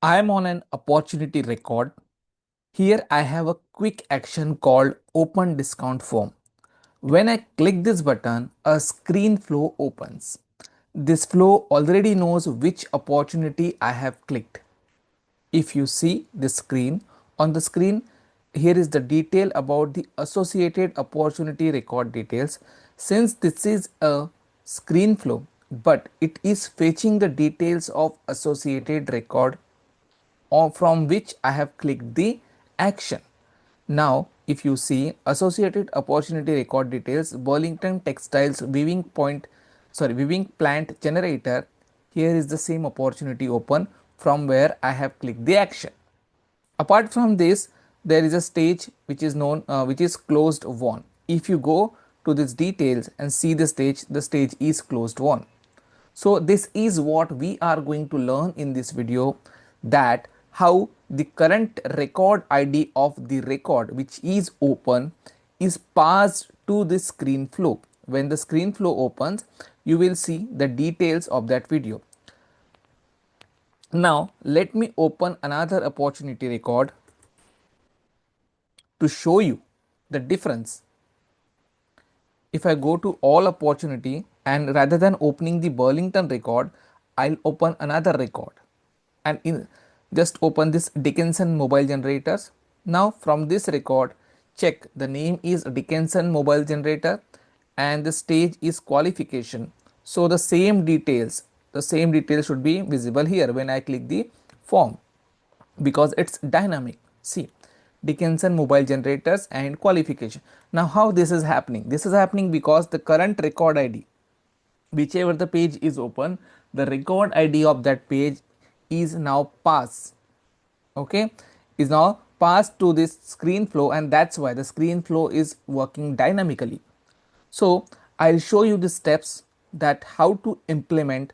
I am on an opportunity record. Here I have a quick action called open discount form. When I click this button, a screen flow opens. This flow already knows which opportunity I have clicked. If you see the screen, on the screen, here is the detail about the associated opportunity record details. Since this is a screen flow, but it is fetching the details of associated record or from which I have clicked the action. Now, if you see associated opportunity record details, Burlington Textiles weaving plant generator, here is the same opportunity open from where I have clicked the action. Apart from this, there is a stage which is which is closed won. If you go to this details and see the stage is closed won. So this is what we are going to learn in this video, that how the current record ID of the record which is open is passed to the screen flow. When the screen flow opens, you will see the details of that video. Now let me open another opportunity record to show you the difference. If I go to all opportunity and rather than opening the Burlington record, I'll open another record and just open this Dickinson mobile generators. Now from this record, check the name is Dickinson mobile generator and the stage is qualification. So the same details should be visible here when I click the form, because it's dynamic. See, Dickinson mobile generators and qualification. Now how this is happening? This is happening because the current record ID, whichever the page is open, the record ID of that page is now passed, okay, is now passed to this screen flow, and that's why the screen flow is working dynamically. So I'll show you the steps that how to implement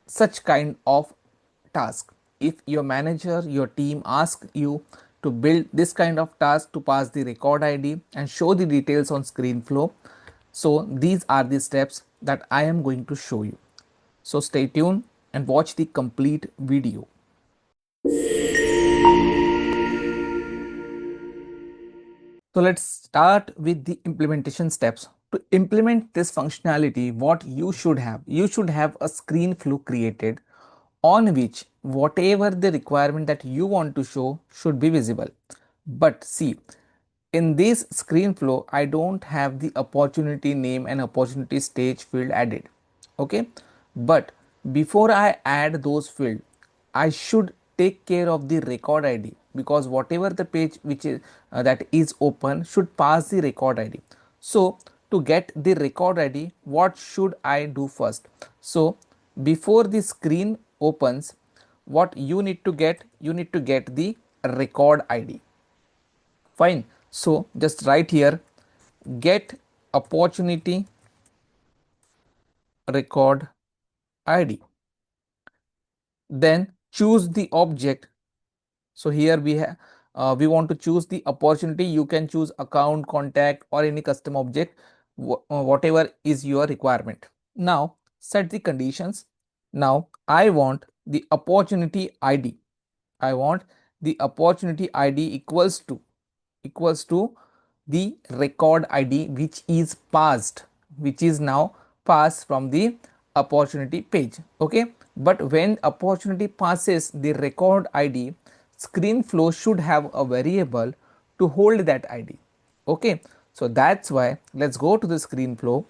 such kind of task. If your manager, your team asks you to build this kind of task to pass the record ID and show the details on screen flow, so these are the steps that I am going to show you. So stay tuned and watch the complete video. So let's start with the implementation steps. To implement this functionality, what you should have a screen flow created on which whatever the requirement that you want to show should be visible. But see, in this screen flow, I don't have the opportunity name and opportunity stage field added. Okay, but before I add those field, I should take care of the record ID, because whatever the page which is that is open should pass the record ID. So to get the record ID, what should I do first? So before the screen opens, what you need to get? You need to get the record ID. Fine. So just write here, get opportunity record ID. Then choose the object. So here we want to choose the opportunity. You can choose account, contact, or any custom object, whatever is your requirement. Now set the conditions. Now I want the opportunity ID. I want the opportunity ID equals to the record ID which is passed, which is now passed from the opportunity page. Okay, but when opportunity passes the record ID, screen flow should have a variable to hold that ID. Okay, so that's why let's go to the screen flow.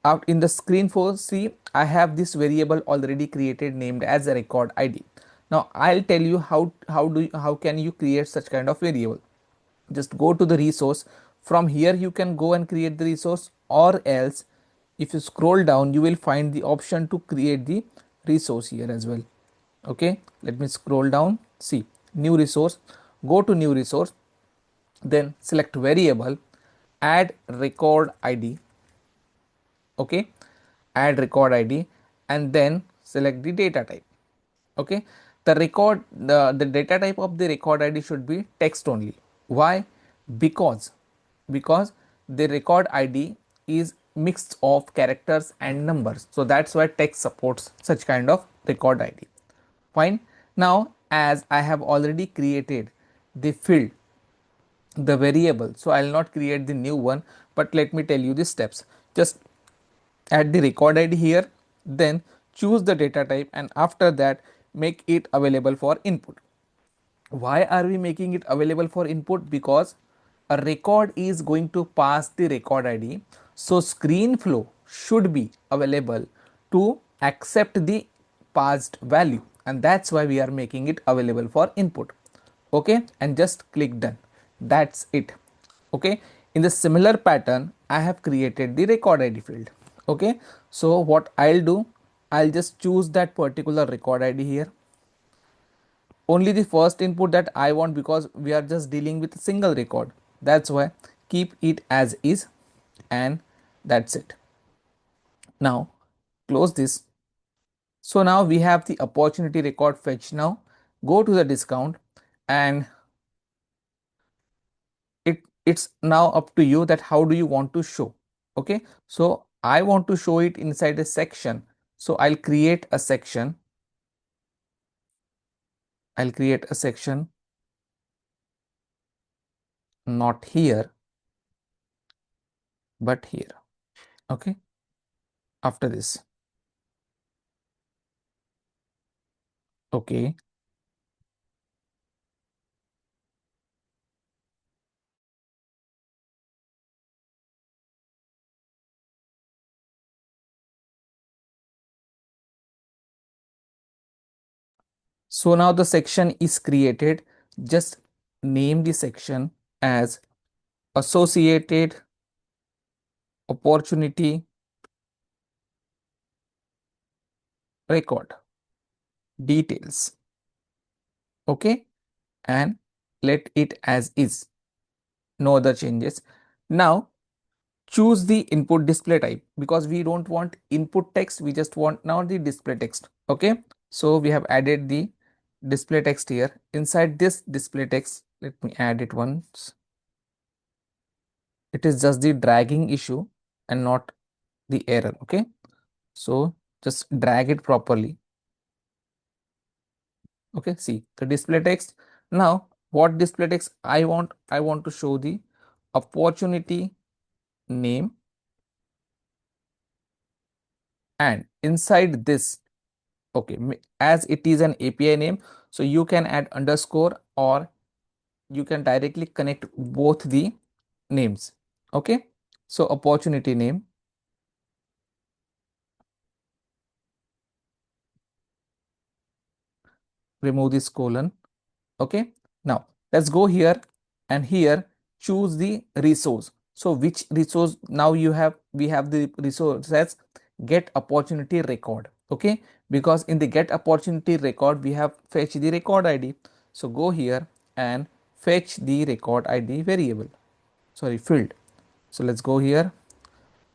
Out in the screen flow, see, I have this variable already created named as a record ID. Now I'll tell you how can you create such kind of variable. Just go to the resource. From here you can go and create the resource, or else if you scroll down you will find the option to create the resource here as well. Okay, let me scroll down. See, new resource, go to new resource, then select variable, add record ID. Okay, add record ID and then select the data type. Okay, the data type of the record ID should be text only. Why? Because the record ID is mix of characters and numbers, so that's why text supports such kind of record ID. Fine. Now as I have already created the field, the variable, so I'll not create the new one, but let me tell you the steps. Just add the record ID here, then choose the data type, and after that make it available for input. Why are we making it available for input? Because a record is going to pass the record ID, so screen flow should be available to accept the passed value, and that's why we are making it available for input. Okay, and just click done. That's it. Okay, in the similar pattern I have created the record ID field. Okay, so what I'll do, I'll just choose that particular record ID here, only the first input that I want, because we are just dealing with a single record. That's why keep it as is, and that's it. Now close this. So now we have the opportunity record fetch. Now go to the discount, and it's now up to you that how do you want to show. Okay, so I want to show it inside a section, so I'll create a section, not here but here. Okay, after this. Okay, so now the section is created. Just name the section as associated opportunity record details. Okay, and let it as is, no other changes. Now choose the input display type, because we don't want input text, we just want now the display text. Okay, so we have added the display text here. Inside this display text, let me add it once. It is just the dragging issue and not the error. Okay, so just drag it properly. Okay, see the display text. Now what display text I want? I want to show the opportunity name, and inside this, okay, as it is an API name, so you can add underscore, or you can directly connect both the names. Okay, so opportunity name, remove this colon. Okay, now let's go here, and here choose the resource. So which resource? Now we have the resource as get opportunity record. Okay, because in the get opportunity record we have fetch the record ID. So go here and fetch the record ID variable, sorry, field. So let's go here,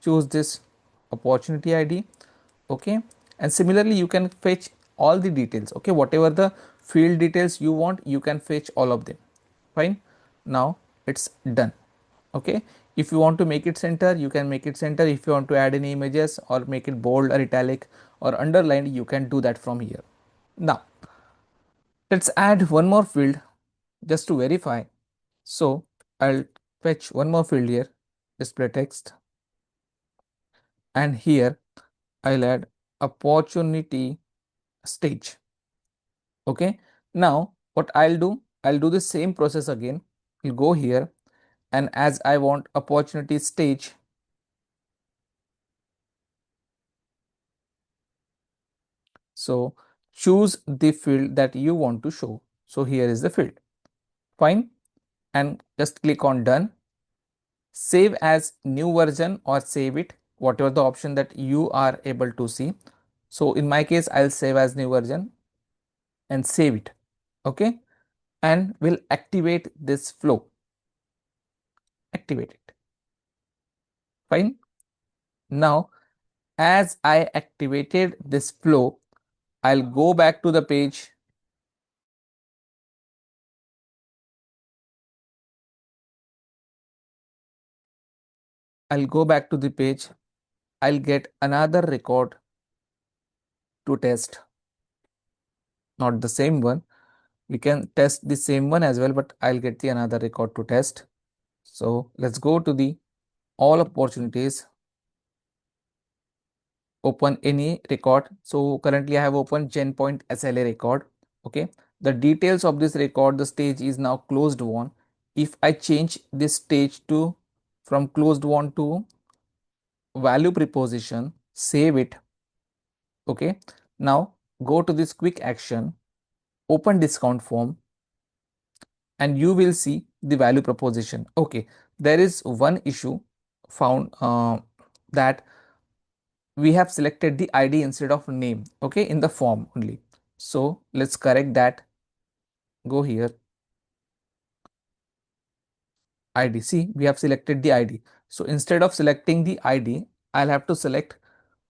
choose this opportunity ID. Okay, and similarly you can fetch all the details. Okay, whatever the field details you want, you can fetch all of them. Fine, now it's done. Okay, if you want to make it center, you can make it center. If you want to add any images or make it bold or italic or underlined, you can do that from here. Now let's add one more field just to verify. So I'll fetch one more field here, display text, and here I'll add opportunity stage. Okay, now what I'll do the same process again. I'll go here, and as I want opportunity stage, so choose the field that you want to show. So here is the field. Fine, and just click on done. Save as new version or save it, whatever the option that you are able to see. So in my case, I'll save as new version and save it. Okay, and we'll activate this flow. Activate it. Fine. Now as I activated this flow, I'll go back to the page. I'll go back to the page. I'll get another record to test, not the same one. We can test the same one as well, but I'll get the another record to test. So let's go to the all opportunities, open any record. So currently I have opened GenPoint SLA record. Okay, the details of this record, the stage is now closed won. If I change this stage to from closed won to value preposition, save it. Okay, now go to this quick action, open discount form, and you will see the value proposition. Okay, there is one issue found, that we have selected the ID instead of name, okay, in the form only. So let's correct that. Go here, ID. See, we have selected the ID. So instead of selecting the ID, I'll have to select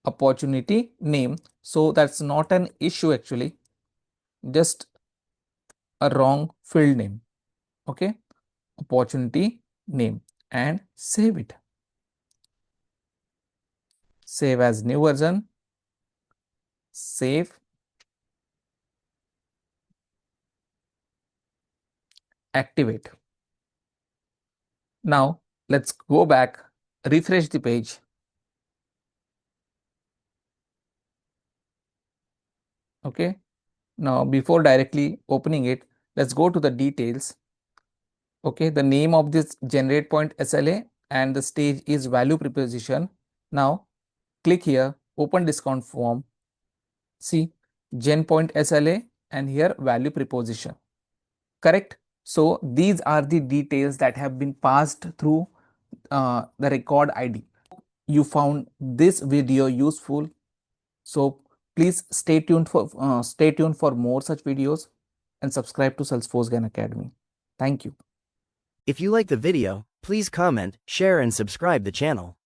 opportunity name. So that's not an issue actually, just a wrong field name. Okay, opportunity name, and save it. Save as new version, save, activate. Now let's go back, refresh the page. Okay, now before directly opening it, let's go to the details. Okay, the name of this generate point SLA and the stage is value preposition. Now click here, open discount form. See, gen point SLA and here value preposition. Correct. So these are the details that have been passed through the record ID. You found this video useful, so please stay tuned for more such videos and subscribe to Salesforce Gyaan Academy. Thank you. If you like the video, please comment, share and subscribe the channel.